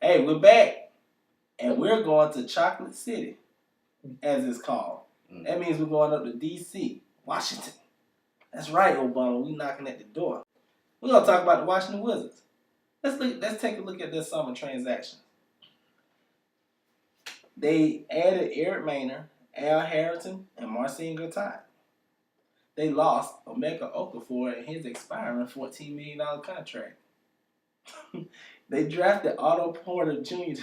Hey, we're back, and we're going to Chocolate City, as it's called. That means we're going up to D.C., Washington. That's right, Obama. We knocking at the door. We're gonna talk about the Washington Wizards. Let's take a look at their summer transactions. They added Eric Maynard, Al Harrington, and Marcin Gortat. They lost Emeka Okafor in his expiring $14 million contract. They drafted Otto Porter Jr.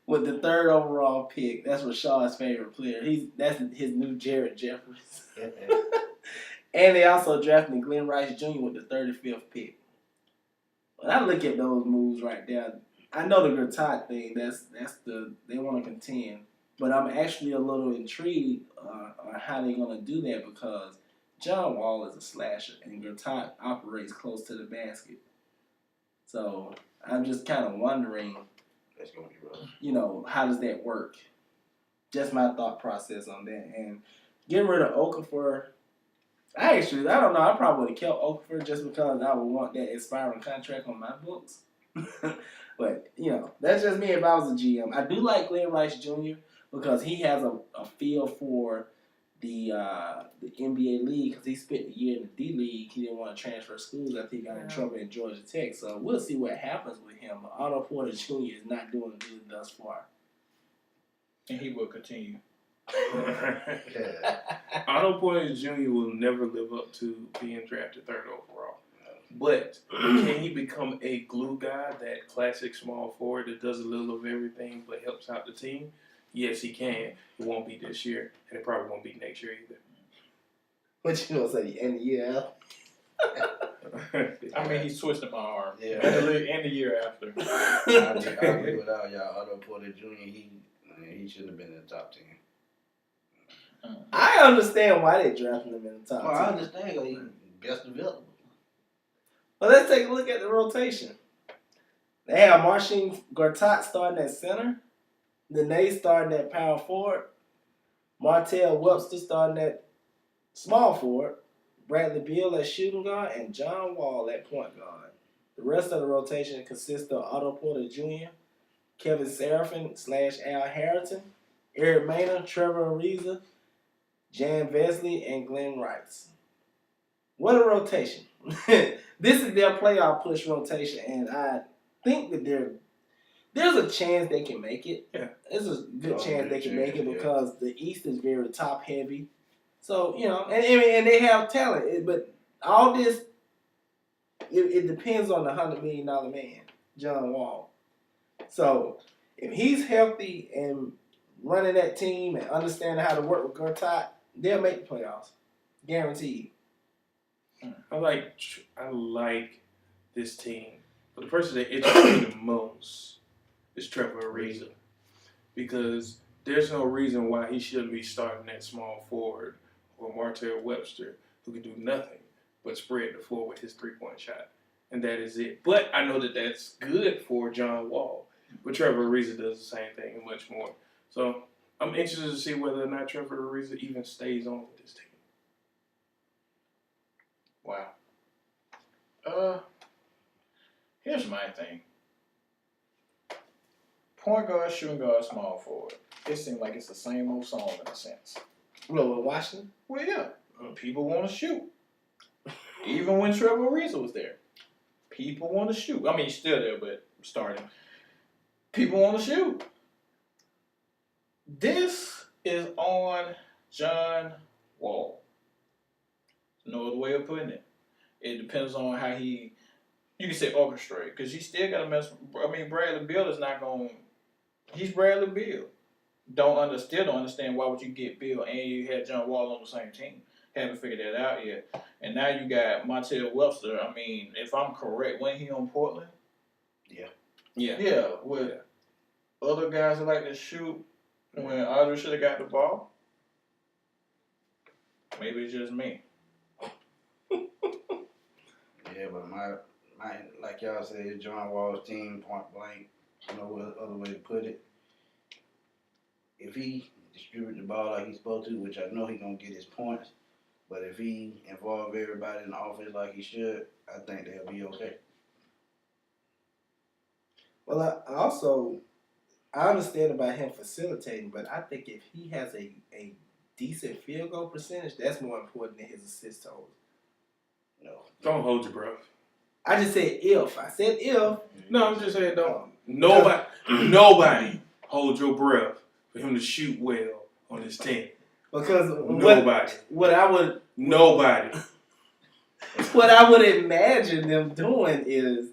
with the 3rd overall pick. That's Rashad's favorite player. That's his new Jared Jeffries. And they also drafted Glenn Rice Jr. with the 35th pick. When I look at those moves right there, I know the Gortat thing. They want to contend, but I'm actually a little intrigued on how they're gonna do that because John Wall is a slasher and Gortat operates close to the basket. So I'm just kind of wondering, that's gonna be rough. How does that work? Just my thought process on that. And getting rid of Okafor, I don't know. I probably would have kept Okafor just because I would want that expiring contract on my books. But, that's just me if I was a GM. I do like Glenn Rice Jr. because he has a feel for the NBA league because he spent a year in the D League. He didn't want to transfer schools after he got in trouble at Georgia Tech. So we'll see what happens with him. Otto Porter Jr. is not doing good thus far. And he will continue. Otto Porter Jr. will never live up to being drafted 3rd overall. But can he become a glue guy, that classic small forward that does a little of everything but helps out the team? Yes, he can. It won't be this year, and it probably won't be next year either. What you gonna say? End the year out? I mean, he's twisting my arm. Yeah. And the year after. I agree with all y'all. Otto Porter Jr. He shouldn't have been in the top 10. I understand why they drafted him in the top 10. Well, I understand because he's best available. Well, let's take a look at the rotation. They have Marcin Gortat starting at center. Nene starting at power forward. Martell Webster starting at small forward. Bradley Beal at shooting guard. And John Wall at point guard. The rest of the rotation consists of Otto Porter Jr., Kevin Seraphin / Al Harrington, Eric Maynard, Trevor Ariza, Jan Vesley, and Glenn Rice. What a rotation. This is their playoff push rotation, and I think that there's a chance they can make it. Yeah. There's a good chance they can make it because the East is very top heavy. So, and they have talent. But all this, it depends on the $100 million man, John Wall. So, if he's healthy and running that team and understanding how to work with Gortat, they'll make the playoffs. Guaranteed. I like this team. But the person that interests me the most is Trevor Ariza. Because there's no reason why he shouldn't be starting at small forward or Martell Webster, who can do nothing but spread the floor with his 3-point shot. And that is it. But I know that that's good for John Wall. But Trevor Ariza does the same thing and much more. So I'm interested to see whether or not Trevor Ariza even stays on with this team. Wow. Here's my thing. Point guard, shooting guard, small forward. It seems like it's the same old song in a sense. Well, with Washington? Well, yeah. People want to shoot. Even when Trevor Ariza was there. People want to shoot. I mean, he's still there, but starting. People want to shoot. This is on John Wall. No other way of putting it. It depends on how you can say orchestrate, because you still got to mess. I mean, Bradley Beal is not going. He's Bradley Beal. Still don't understand why would you get Beal and you had John Wall on the same team. Haven't figured that out yet. And now you got Martell Webster. I mean, if I'm correct, when he on Portland? Yeah. Yeah, with other guys that like to shoot when Audrey should have got the ball. Maybe it's just me. Yeah, but my like y'all said, John Wall's team, point blank, what other way to put it. If he distribute the ball like he's supposed to, which I know he's going to get his points, but if he involve everybody in the offense like he should, I think they'll be okay. Well, I understand about him facilitating, but I think if he has a decent field goal percentage, that's more important than his assist totals. No. Don't hold your breath. I just said if. I said if. No, I'm just saying don't. Nobody hold your breath for him to shoot well on his team. Because Nobody. what I would Nobody. what I would imagine them doing is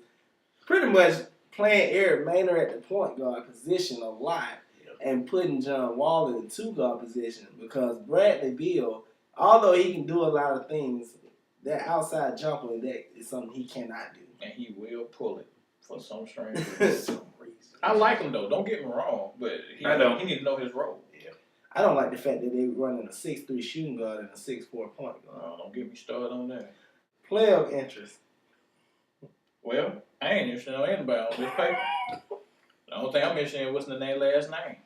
pretty much playing Eric Maynard at the point guard position a lot and putting John Wall in the two guard position because Bradley Beal, although he can do a lot of things, that outside jumper that is something he cannot do. And he will pull it for some strange For reason. some reason. I like him though. Don't get me wrong, but he need to know his role. I don't like the fact that they running a 6'3" shooting guard and a 6'4" point guard. Don't get me started on that. Player of interest. Well, I ain't interested in anybody on this paper. The only thing I'm interested in was the last name.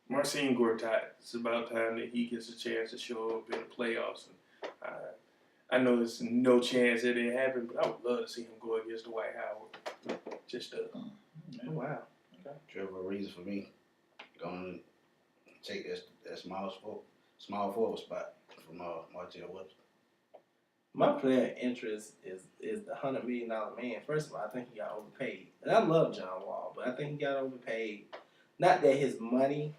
Marcin Gortat. It's about time that he gets a chance to show up in the playoffs. And I know there's no chance that it happened, but I would love to see him go against Dwight Howard. Just Oh, wow. Trevor Ariza for me. Going to take that small forward spot from Martell Webster. My player of interest is the $100 million man. First of all, I think he got overpaid. And I love John Wall, but I think he got overpaid. Not that his money,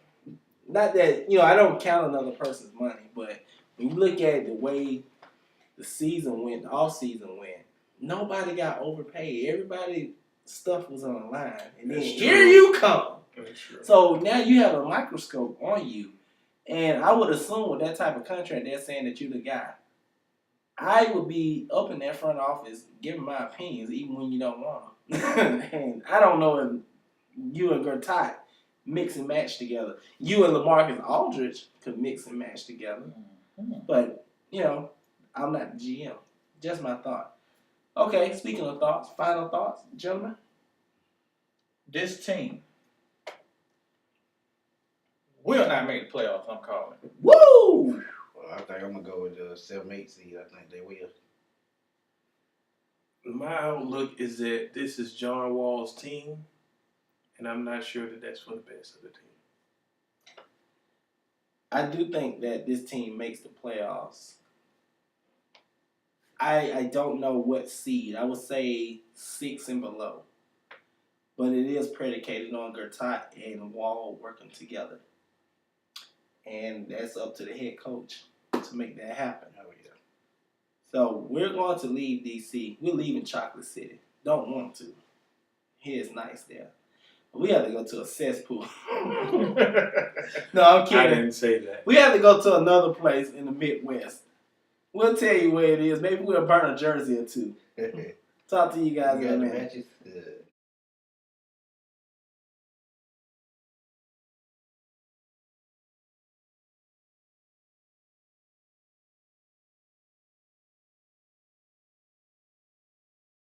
not that, I don't count another person's money, but when you look at the way the season went, the off season went, nobody got overpaid. Everybody's stuff was on the line. And then That's here true. you come. That's true. So now you have a microscope on you. And I would assume with that type of contract, they're saying that you're the guy. I would be up in that front office giving my opinions even when you don't want them. And I don't know if you and Gortat mix and match together. You and LaMarcus Aldridge could mix and match together. But, I'm not the GM. Just my thought. Okay, speaking of thoughts, final thoughts, gentlemen? This team will not make the playoffs, I'm calling. Woo! Well, I think I'm going to go with the 7-8 seed. I think they will. My outlook is that this is John Wall's team, and I'm not sure that that's for the best of the team. I do think that this team makes the playoffs. I don't know what seed. I would say 6 and below. But it is predicated on Gortat and Wall working together. And that's up to the head coach to make that happen. Oh, yeah. So we're going to leave D.C. We're leaving Chocolate City. Don't want to. Here it's nice there. But we have to go to a cesspool. No, I'm I kidding. didn't say that. We have to go to another place in the Midwest. We'll tell you where it is. Maybe we'll burn a jersey or two. Talk to you guys You in a got the minute. matches?